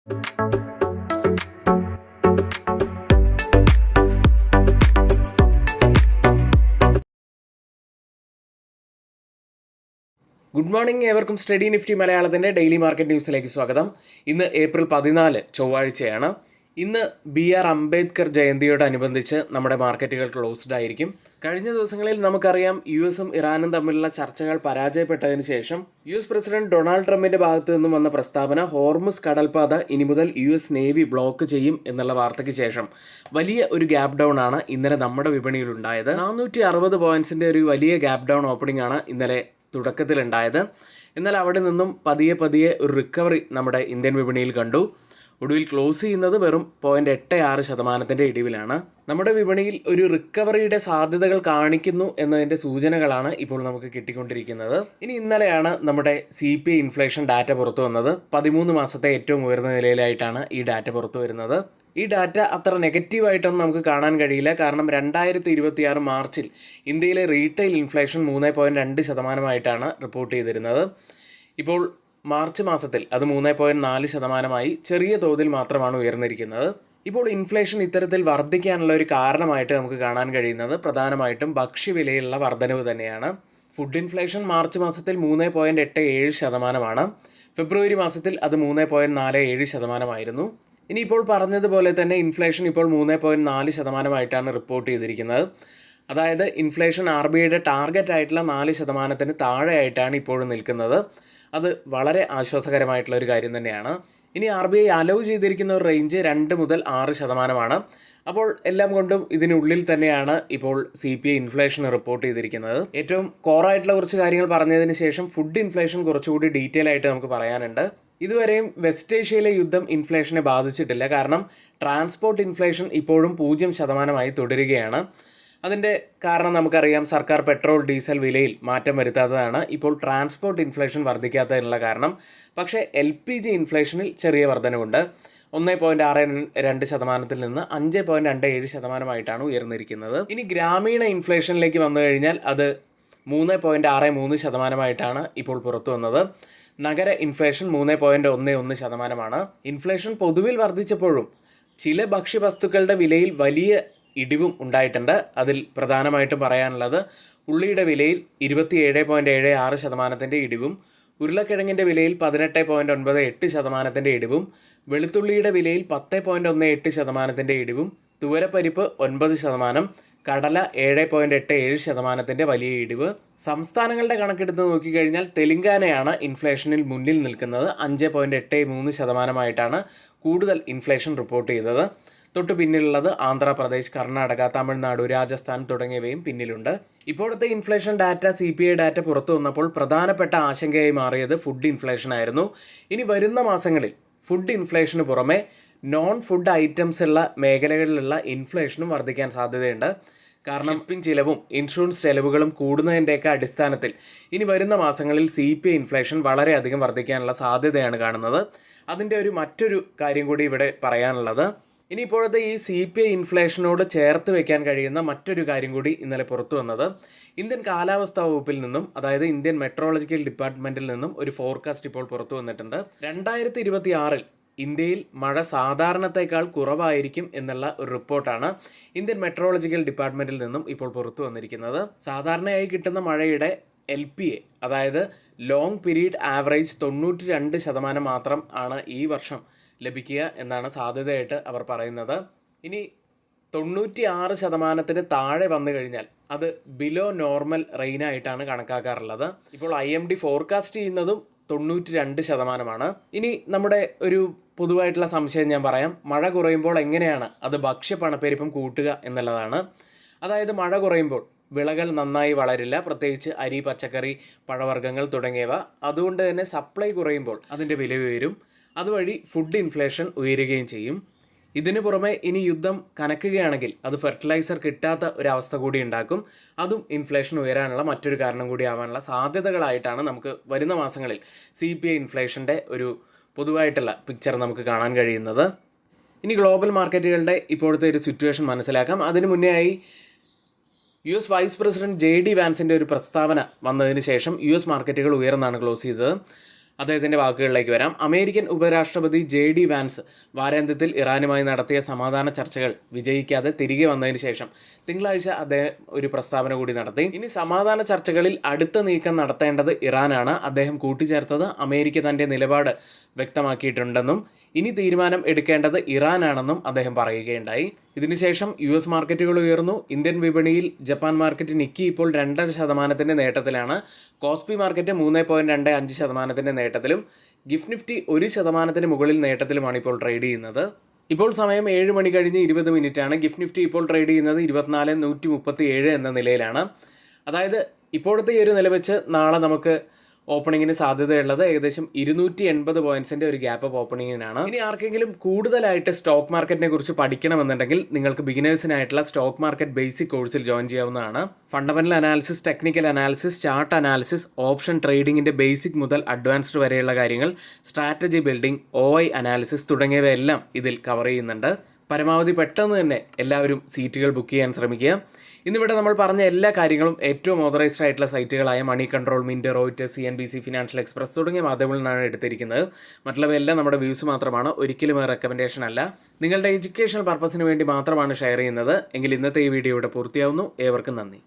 Good morning, ഏവർക്കും study Nifty മലയാളത്തിൻ്റെ daily market ന്യൂസിലേക്ക് സ്വാഗതം. ഇന്ന് ഏപ്രിൽ 14 ചൊവ്വാഴ്ചയാണ്. ഇന്ന് BR അംബേദ്കർ ജയന്തിയോടനുബന്ധിച്ച് നമ്മുടെ മാർക്കറ്റുകൾ ക്ലോസ്ഡ് ആയിരിക്കും. കഴിഞ്ഞ ദിവസങ്ങളിൽ നമുക്കറിയാം US-ഉം ഇറാനും തമ്മിലുള്ള ചർച്ചകൾ പരാജയപ്പെട്ടതിന് ശേഷം US പ്രസിഡന്റ് ഡൊണാൾഡ് ട്രംപിന്റെ ഭാഗത്തു നിന്നും വന്ന പ്രസ്താവന ഹോർമുസ് കടൽപ്പാത ഇനി മുതൽ US നേവി ബ്ലോക്ക് ചെയ്യും എന്നുള്ള വാർത്തയ്ക്ക് ശേഷം വലിയ ഒരു ഗ്യാപ് ഡൗൺ ആണ് ഇന്നലെ നമ്മുടെ വിപണിയിൽ ഉണ്ടായത്. 460 പോയിന്റ്സിന്റെ ഒരു വലിയ ഗ്യാപ് ഡൗൺ ഓപ്പണിംഗ് ആണ് ഇന്നലെ തുടക്കത്തിലുണ്ടായത്. എന്നാൽ അവിടെ നിന്നും പതിയെ ഒരു റിക്കവറി നമ്മുടെ ഇന്ത്യൻ വിപണിയിൽ കണ്ടു. ഒടുവിൽ ക്ലോസ് ചെയ്യുന്നത് വെറും 0.86% ഇടിവിലാണ്. നമ്മുടെ വിപണിയിൽ ഒരു റിക്കവറിയുടെ സാധ്യതകൾ കാണിക്കുന്നു എന്നതിൻ്റെ സൂചനകളാണ് ഇപ്പോൾ നമുക്ക് കിട്ടിക്കൊണ്ടിരിക്കുന്നത്. ഇനി ഇന്നലെയാണ് നമ്മുടെ CPI ഇൻഫ്ലേഷൻ ഡാറ്റ പുറത്തു വന്നത്. 13 മാസത്തെ ഏറ്റവും ഉയർന്ന നിലയിലായിട്ടാണ് ഈ ഡാറ്റ പുറത്തു വരുന്നത്. ഈ ഡാറ്റ അത്ര നെഗറ്റീവായിട്ടൊന്നും നമുക്ക് കാണാൻ കഴിയില്ല. കാരണം 2026 മാർച്ചിൽ ഇന്ത്യയിലെ റീറ്റെയിൽ ഇൻഫ്ലേഷൻ 3.2% റിപ്പോർട്ട് ചെയ്തിരുന്നത്. ഇപ്പോൾ മാർച്ച് മാസത്തിൽ അത് 3.4%, ചെറിയ തോതിൽ മാത്രമാണ് ഉയർന്നിരിക്കുന്നത്. ഇപ്പോൾ ഇൻഫ്ലേഷൻ ഇത്തരത്തിൽ വർദ്ധിക്കാനുള്ള ഒരു കാരണമായിട്ട് നമുക്ക് കാണാൻ കഴിയുന്നത് പ്രധാനമായിട്ടും ഭക്ഷ്യവിലയിലുള്ള വർധനവ് തന്നെയാണ്. ഫുഡ് ഇൻഫ്ലേഷൻ മാർച്ച് മാസത്തിൽ 3.87%, ഫെബ്രുവരി മാസത്തിൽ അത് 3.47%. ഇനിയിപ്പോൾ പറഞ്ഞതുപോലെ തന്നെ ഇൻഫ്ലേഷൻ ഇപ്പോൾ 3.4% റിപ്പോർട്ട് ചെയ്തിരിക്കുന്നത്. അതായത് ഇൻഫ്ലേഷൻ RBIയുടെ ടാർഗറ്റ് ആയിട്ടുള്ള 4%-ന് താഴെയായിട്ടാണ് ഇപ്പോഴും നിൽക്കുന്നത്. അത് വളരെ ആശ്വാസകരമായിട്ടുള്ള ഒരു കാര്യം തന്നെയാണ്. ഇനി RBI അലൗ ചെയ്തിരിക്കുന്ന ഒരു റേഞ്ച് 2 മുതൽ 6%. അപ്പോൾ എല്ലാം കൊണ്ടും ഇതിനുള്ളിൽ തന്നെയാണ് ഇപ്പോൾ CPI ഇൻഫ്ലേഷൻ റിപ്പോർട്ട് ചെയ്തിരിക്കുന്നത്. ഏറ്റവും കോറായിട്ടുള്ള കുറച്ച് കാര്യങ്ങൾ പറഞ്ഞതിന് ശേഷം ഫുഡ് ഇൻഫ്ലേഷൻ കുറച്ചുകൂടി ഡീറ്റെയിൽ ആയിട്ട് നമുക്ക് പറയാനുണ്ട്. ഇതുവരെയും വെസ്റ്റ് ഏഷ്യയിലെ യുദ്ധം ഇൻഫ്ലേഷനെ ബാധിച്ചിട്ടില്ല. കാരണം ട്രാൻസ്പോർട്ട് ഇൻഫ്ലേഷൻ ഇപ്പോഴും 0% തുടരുകയാണ്. അതിൻ്റെ കാരണം നമുക്കറിയാം, സർക്കാർ പെട്രോൾ ഡീസൽ വിലയിൽ മാറ്റം വരുത്താത്തതാണ് ഇപ്പോൾ ട്രാൻസ്പോർട്ട് ഇൻഫ്ലേഷൻ വർദ്ധിക്കാത്തതിനുള്ള കാരണം. പക്ഷേ LPG ഇൻഫ്ലേഷനിൽ ചെറിയ വർധനവുണ്ട്. 1.62%-ൽ നിന്ന് 5.27%-ആയിട്ടാണ് ഉയർന്നിരിക്കുന്നത്. ഇനി ഗ്രാമീണ ഇൻഫ്ലേഷനിലേക്ക് വന്നു കഴിഞ്ഞാൽ അത് 3.63%-ആയിട്ടാണ് ഇപ്പോൾ പുറത്തു വന്നത്. നഗര ഇൻഫ്ലേഷൻ 3.11%. ഇൻഫ്ലേഷൻ പൊതുവിൽ വർദ്ധിച്ചപ്പോഴും ചില ഭക്ഷ്യവസ്തുക്കളുടെ വിലയിൽ വലിയ ഇടിവും ഉണ്ടായിട്ടുണ്ട്. അതിൽ പ്രധാനമായിട്ടും പറയാനുള്ളത് ഉള്ളിയുടെ വിലയിൽ 27.76%-ന്റെ ഇടിവും, ഉരുളക്കിഴങ്ങിൻ്റെ വിലയിൽ 18.98%-ന്റെ ഇടിവും, വെളുത്തുള്ളിയുടെ വിലയിൽ 10.18%-ന്റെ ഇടിവും, തുവരപ്പരിപ്പ് 9%, കടല 7.87%-ന്റെ വലിയ ഇടിവ്. സംസ്ഥാനങ്ങളുടെ കണക്കെടുത്ത് നോക്കിക്കഴിഞ്ഞാൽ തെലങ്കാനയാണ് ഇൻഫ്ലേഷനിൽ മുന്നിൽ നിൽക്കുന്നത്. 5.83%-ആയിട്ടാണ് കൂടുതൽ ഇൻഫ്ലേഷൻ റിപ്പോർട്ട് ചെയ്തത്. തൊട്ട് പിന്നിലുള്ളത് ആന്ധ്രാപ്രദേശ്, കർണാടക, തമിഴ്നാട്, രാജസ്ഥാൻ തുടങ്ങിയവയും പിന്നിലുണ്ട്. ഇപ്പോഴത്തെ ഇൻഫ്ലേഷൻ ഡാറ്റ, CPI ഡാറ്റ പുറത്തു വന്നപ്പോൾ പ്രധാനപ്പെട്ട ആശങ്കയായി മാറിയത് ഫുഡ് ഇൻഫ്ലേഷൻ ആയിരുന്നു. ഇനി വരുന്ന മാസങ്ങളിൽ ഫുഡ് ഇൻഫ്ലേഷന് പുറമെ നോൺ ഫുഡ് ഐറ്റംസ് ഉള്ള മേഖലകളിലുള്ള ഇൻഫ്ലേഷനും വർദ്ധിക്കാൻ സാധ്യതയുണ്ട്. കാരണം ഷിപ്പിംഗ് ചിലവും ഇൻഷുറൻസ് ചെലവുകളും കൂടുന്നതിൻ്റെയൊക്കെ അടിസ്ഥാനത്തിൽ ഇനി വരുന്ന മാസങ്ങളിൽ CPI ഇൻഫ്ലേഷൻ വളരെയധികം വർദ്ധിക്കാനുള്ള സാധ്യതയാണ് കാണുന്നത്. അതിൻ്റെ മറ്റൊരു കാര്യം കൂടി ഇവിടെ പറയാനുള്ളത്, ഇനി ഇപ്പോഴത്തെ ഈ CPI ഇൻഫ്ലേഷനോട് ചേർത്ത് വെക്കാൻ കഴിയുന്ന മറ്റൊരു കാര്യം കൂടി ഇന്നലെ പുറത്തു വന്നത് ഇന്ത്യൻ കാലാവസ്ഥാ വകുപ്പിൽ നിന്നും, അതായത് ഇന്ത്യൻ മെട്രോളജിക്കൽ ഡിപ്പാർട്ട്മെൻറ്റിൽ നിന്നും ഒരു ഫോർകാസ്റ്റ് ഇപ്പോൾ പുറത്തു വന്നിട്ടുണ്ട്. 2026 ഇന്ത്യയിൽ മഴ സാധാരണത്തേക്കാൾ കുറവായിരിക്കും എന്നുള്ള ഒരു റിപ്പോർട്ടാണ് ഇന്ത്യൻ മെട്രോളജിക്കൽ ഡിപ്പാർട്ട്മെൻറ്റിൽ നിന്നും ഇപ്പോൾ പുറത്തു വന്നിരിക്കുന്നത്. സാധാരണയായി കിട്ടുന്ന മഴയുടെ LPA, അതായത് ലോങ് പീരീഡ് ആവറേജ് 92% മാത്രം ആണ് ഈ വർഷം ലഭിക്കുക എന്നാണ് സാധ്യതയായിട്ട് അവർ പറയുന്നത്. ഇനി 96%-ന് താഴെ വന്നു കഴിഞ്ഞാൽ അത് ബിലോ നോർമൽ റെയിനായിട്ടാണ് കണക്കാക്കാറുള്ളത്. ഇപ്പോൾ IMD ഫോർകാസ്റ്റ് ചെയ്യുന്നതും 92%. ഇനി നമ്മുടെ ഒരു പൊതുവായിട്ടുള്ള സംശയം ഞാൻ പറയാം. മഴ കുറയുമ്പോൾ എങ്ങനെയാണ് അത് ഭക്ഷ്യപ്പണപ്പെരുപ്പം കൂട്ടുക എന്നുള്ളതാണ്. അതായത് മഴ കുറയുമ്പോൾ വിളകൾ നന്നായി വളരില്ല, പ്രത്യേകിച്ച് അരി, പച്ചക്കറി, പഴവർഗ്ഗങ്ങൾ തുടങ്ങിയവ. അതുകൊണ്ട് തന്നെ സപ്ലൈ കുറയുമ്പോൾ അതിൻ്റെ വില ഉയരും. അതുവഴി ഫുഡ് ഇൻഫ്ലേഷൻ ഉയരുകയും ചെയ്യും. ഇതിനു പുറമെ ഇനി യുദ്ധം കനക്കുകയാണെങ്കിൽ അത് ഫെർട്ടിലൈസർ കിട്ടാത്ത ഒരവസ്ഥ കൂടി ഉണ്ടാക്കും. അതും ഇൻഫ്ലേഷൻ ഉയരാനുള്ള മറ്റൊരു കാരണം കൂടി ആവാനുള്ള സാധ്യതകളായിട്ടാണ് നമുക്ക് വരുന്ന മാസങ്ങളിൽ CPI ഇൻഫ്ലേഷൻ്റെ ഒരു പൊതുവായിട്ടുള്ള പിക്ചർ നമുക്ക് കാണാൻ കഴിയുന്നത്. ഇനി ഗ്ലോബൽ മാർക്കറ്റുകളുടെ ഇപ്പോഴത്തെ ഒരു സിറ്റുവേഷൻ മനസ്സിലാക്കാം. അതിനു മുന്നേ ആയി US വൈസ് പ്രസിഡന്റ് JD വാൻസിൻ്റെ ഒരു പ്രസ്താവന വന്നതിന് ശേഷം US മാർക്കറ്റുകൾ ഉയർന്നാണ് ക്ലോസ് ചെയ്തത്. അദ്ദേഹത്തിൻ്റെ വാക്കുകളിലേക്ക് വരാം. അമേരിക്കൻ ഉപരാഷ്ട്രപതി JD വാൻസ് വാരാന്ത്യത്തിൽ ഇറാനുമായി നടത്തിയ സമാധാന ചർച്ചകൾ വിജയിക്കാതെ തിരികെ വന്നതിന് ശേഷം തിങ്കളാഴ്ച അദ്ദേഹം ഒരു പ്രസ്താവന കൂടി നടത്തി. ഇനി സമാധാന ചർച്ചകളിൽ അടുത്ത നീക്കം നടത്തേണ്ടത് ഇറാനാണ്. അദ്ദേഹം കൂട്ടിച്ചേർത്തത് അമേരിക്ക തൻ്റെ നിലപാട് വ്യക്തമാക്കിയിട്ടുണ്ടെന്നും ഇനി തീരുമാനം എടുക്കേണ്ടത് ഇറാനാണെന്നും അദ്ദേഹം പറയുകയുണ്ടായി. ഇതിനുശേഷം US മാർക്കറ്റുകൾ ഉയർന്നു. ഇന്ത്യൻ വിപണിയിൽ ജപ്പാൻ മാർക്കറ്റ് നിക്കി ഇപ്പോൾ 2.5% നേട്ടത്തിലാണ്. കോസ്പി മാർക്കറ്റ് 3.25% നേട്ടത്തിലും ഗിഫ്റ്റ് നിഫ്റ്റി 1% മുകളിൽ നേട്ടത്തിലുമാണ് ഇപ്പോൾ ട്രേഡ് ചെയ്യുന്നത്. ഇപ്പോൾ സമയം 7 മണി കഴിഞ്ഞ് 20 മിനിറ്റാണ്. ഗിഫ്റ്റ് നിഫ്റ്റി ഇപ്പോൾ ട്രേഡ് ചെയ്യുന്നത് 24,137 എന്ന നിലയിലാണ്. അതായത് ഇപ്പോഴത്തെ ഈ ഒരു നില വെച്ച് നാളെ നമുക്ക് ഓപ്പണിങ്ങിന് സാധ്യതയുള്ളത് ഏകദേശം 280 പോയിന്റ്സിന്റെ ഒരു ഗ്യാപ്പ് അപ്പ് ഓപ്പണിങ്ങിനാണ്. ഇനി ആർക്കെങ്കിലും കൂടുതലായിട്ട് സ്റ്റോക്ക് മാർക്കറ്റിനെ കുറിച്ച് പഠിക്കണമെന്നുണ്ടെങ്കിൽ നിങ്ങൾക്ക് ബിഗിനേഴ്സിനായിട്ടുള്ള സ്റ്റോക്ക് മാർക്കറ്റ് ബേസിക് കോഴ്സിൽ ജോയിൻ ചെയ്യാവുന്നതാണ്. Fundamental analysis, technical analysis, chart analysis, option ട്രേഡിംഗിന്റെ ബേസിക് മുതൽ അഡ്വാൻസ്ഡ് വരെയുള്ള കാര്യങ്ങൾ, സ്ട്രാറ്റജി ബിൽഡിംഗ്, OI അനാലിസിസ് തുടങ്ങിയവയെല്ലാം ഇതിൽ കവർ ചെയ്യുന്നുണ്ട്. പരമാവധി പെട്ടെന്ന് തന്നെ എല്ലാവരും സീറ്റുകൾ ബുക്ക് ചെയ്യാൻ ശ്രമിക്കുക. ഇന്നിവിടെ നമ്മൾ പറഞ്ഞ എല്ലാ കാര്യങ്ങളും ഏറ്റവും ഓതറൈസ്ഡ് ആയിട്ടുള്ള സൈറ്റുകളായ Moneycontrol, Mint, Reuters, CNBC, Financial Express തുടങ്ങിയ മാധ്യമങ്ങളിൽ നിന്നാണ് എടുത്തിരിക്കുന്നത്. മറ്റുള്ളവയെല്ലാം നമ്മുടെ വ്യൂസ് മാത്രമാണ്, ഒരിക്കലും റെക്കമെൻഡേഷൻ അല്ല. നിങ്ങളുടെ എഡ്യൂക്കേഷണൽ പർപ്പസിന് വേണ്ടി മാത്രമാണ് ഷെയർ ചെയ്യുന്നത്. എങ്കിൽ ഇന്നത്തെ ഈ വീഡിയോ ഇവിടെ പൂർത്തിയാവുന്നു. ഏവർക്കും നന്ദി.